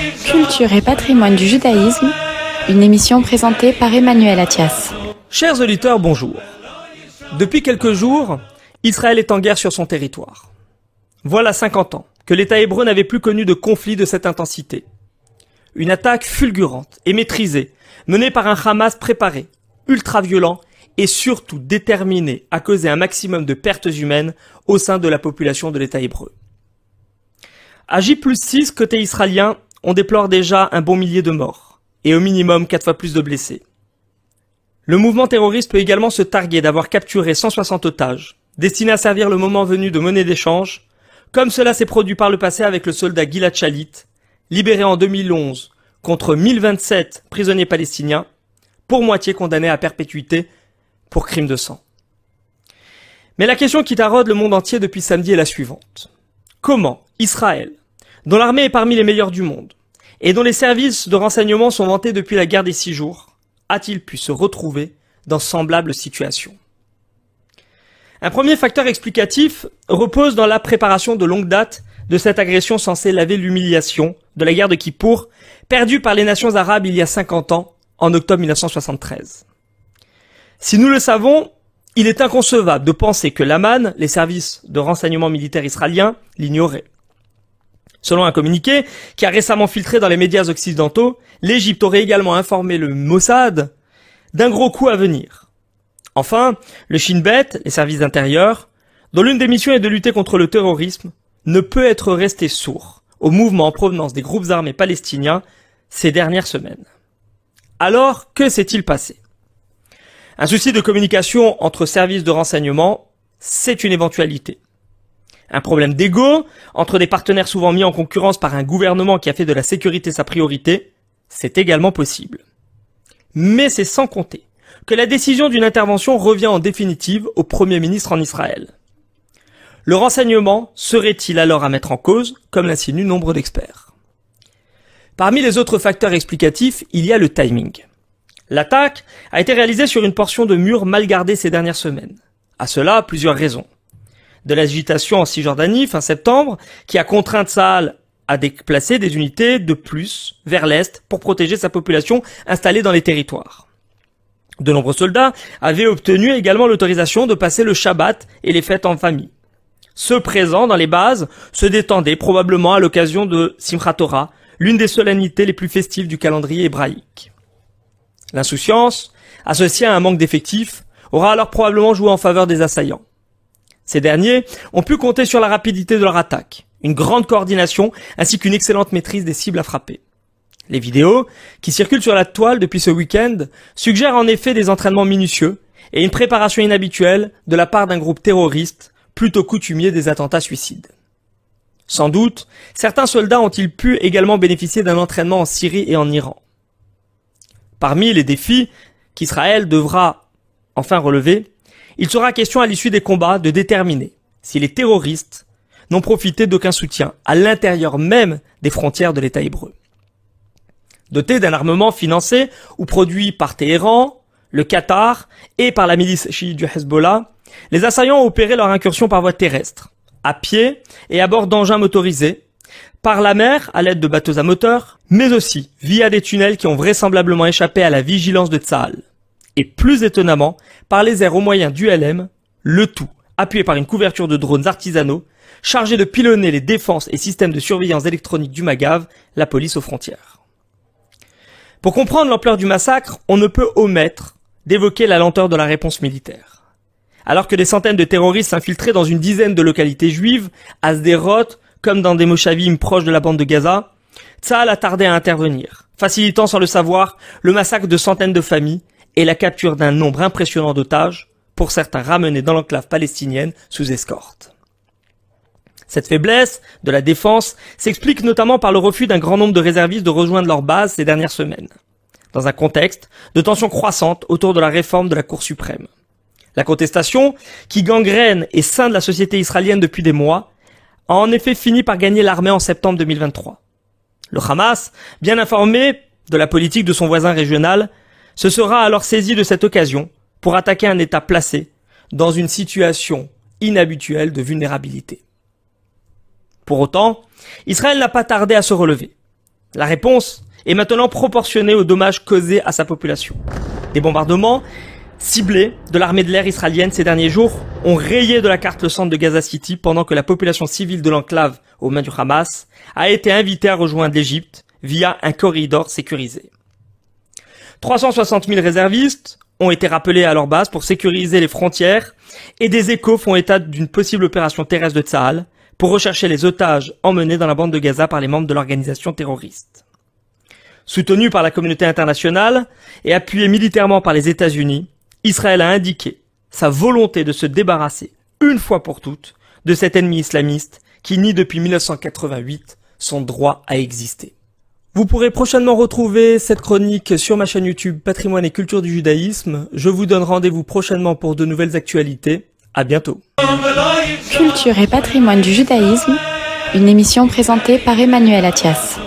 Culture et patrimoine du judaïsme, une émission présentée par Emmanuel Attias. Chers auditeurs, bonjour. Depuis quelques jours, Israël est en guerre sur son territoire. Voilà 50 ans que l'État hébreu n'avait plus connu de conflit de cette intensité. Une attaque fulgurante et maîtrisée, menée par un Hamas préparé, ultra-violent et surtout déterminé à causer un maximum de pertes humaines au sein de la population de l'État hébreu. À J+6, côté israélien, on déplore déjà un bon millier de morts, et au minimum 4 fois plus de blessés. Le mouvement terroriste peut également se targuer d'avoir capturé 160 otages, destinés à servir le moment venu de monnaie d'échange, comme cela s'est produit par le passé avec le soldat Gilad Shalit, libéré en 2011 contre 1027 prisonniers palestiniens, pour moitié condamnés à perpétuité pour crimes de sang. Mais la question qui taraude le monde entier depuis samedi est la suivante. Comment Israël, dont l'armée est parmi les meilleures du monde, et dont les services de renseignement sont vantés depuis la guerre des 6 jours, a-t-il pu se retrouver dans semblable situation? Un premier facteur explicatif repose dans la préparation de longue date de cette agression censée laver l'humiliation de la guerre de Kippour, perdue par les nations arabes il y a 50 ans, en octobre 1973. Si nous le savons, il est inconcevable de penser que l'Aman, les services de renseignement militaire israéliens, l'ignoraient. Selon un communiqué qui a récemment filtré dans les médias occidentaux, l'Égypte aurait également informé le Mossad d'un gros coup à venir. Enfin, le Shin Bet, les services intérieurs, dont l'une des missions est de lutter contre le terrorisme, ne peut être resté sourd au mouvement en provenance des groupes armés palestiniens ces dernières semaines. Alors, que s'est-il passé? Un souci de communication entre services de renseignement, c'est une éventualité. Un problème d'ego entre des partenaires souvent mis en concurrence par un gouvernement qui a fait de la sécurité sa priorité, c'est également possible. Mais c'est sans compter que la décision d'une intervention revient en définitive au Premier ministre en Israël. Le renseignement serait-il alors à mettre en cause, comme l'insinuent nombre d'experts? Parmi les autres facteurs explicatifs, il y a le timing. L'attaque a été réalisée sur une portion de mur mal gardée ces dernières semaines. À cela, plusieurs raisons. De l'agitation en Cisjordanie fin septembre, qui a contraint Tsahal à déplacer des unités de plus vers l'est pour protéger sa population installée dans les territoires. De nombreux soldats avaient obtenu également l'autorisation de passer le Shabbat et les fêtes en famille. Ceux présents dans les bases se détendaient probablement à l'occasion de Simchat Torah, l'une des solennités les plus festives du calendrier hébraïque. L'insouciance, associée à un manque d'effectifs, aura alors probablement joué en faveur des assaillants. Ces derniers ont pu compter sur la rapidité de leur attaque, une grande coordination ainsi qu'une excellente maîtrise des cibles à frapper. Les vidéos, qui circulent sur la toile depuis ce week-end, suggèrent en effet des entraînements minutieux et une préparation inhabituelle de la part d'un groupe terroriste plutôt coutumier des attentats suicides. Sans doute, certains soldats ont-ils pu également bénéficier d'un entraînement en Syrie et en Iran. Parmi les défis qu'Israël devra enfin relever, il sera question à l'issue des combats de déterminer si les terroristes n'ont profité d'aucun soutien à l'intérieur même des frontières de l'État hébreu. Dotés d'un armement financé ou produit par Téhéran, le Qatar et par la milice chiite du Hezbollah, les assaillants ont opéré leur incursion par voie terrestre, à pied et à bord d'engins motorisés, par la mer à l'aide de bateaux à moteur, mais aussi via des tunnels qui ont vraisemblablement échappé à la vigilance de Tsahal. Et plus étonnamment, par les airs aux moyens d'ULM, le tout appuyé par une couverture de drones artisanaux, chargés de pilonner les défenses et systèmes de surveillance électronique du Magav, la police aux frontières. Pour comprendre l'ampleur du massacre, on ne peut omettre d'évoquer la lenteur de la réponse militaire. Alors que des centaines de terroristes s'infiltraient dans une dizaine de localités juives, à Sderot, comme dans des moshavim proches de la bande de Gaza, Tsahal a tardé à intervenir, facilitant sans le savoir le massacre de centaines de familles et la capture d'un nombre impressionnant d'otages, pour certains ramenés dans l'enclave palestinienne sous escorte. Cette faiblesse de la défense s'explique notamment par le refus d'un grand nombre de réservistes de rejoindre leur base ces dernières semaines, dans un contexte de tensions croissantes autour de la réforme de la Cour suprême. La contestation, qui gangrène et scinde la société israélienne depuis des mois, a en effet fini par gagner l'armée en septembre 2023. Le Hamas, bien informé de la politique de son voisin régional, se sera alors saisi de cette occasion pour attaquer un État placé dans une situation inhabituelle de vulnérabilité. Pour autant, Israël n'a pas tardé à se relever. La réponse est maintenant proportionnée aux dommages causés à sa population. Des bombardements ciblés de l'armée de l'air israélienne ces derniers jours ont rayé de la carte le centre de Gaza City pendant que la population civile de l'enclave aux mains du Hamas a été invitée à rejoindre l'Égypte via un corridor sécurisé. 360 000 réservistes ont été rappelés à leur base pour sécuriser les frontières et des échos font état d'une possible opération terrestre de Tsahal pour rechercher les otages emmenés dans la bande de Gaza par les membres de l'organisation terroriste. Soutenu par la communauté internationale et appuyé militairement par les États-Unis, Israël a indiqué sa volonté de se débarrasser, une fois pour toutes, de cet ennemi islamiste qui nie depuis 1988 son droit à exister. Vous pourrez prochainement retrouver cette chronique sur ma chaîne YouTube Patrimoine et Culture du Judaïsme. Je vous donne rendez-vous prochainement pour de nouvelles actualités. À bientôt. Culture et patrimoine du judaïsme, une émission présentée par Emmanuel Attias.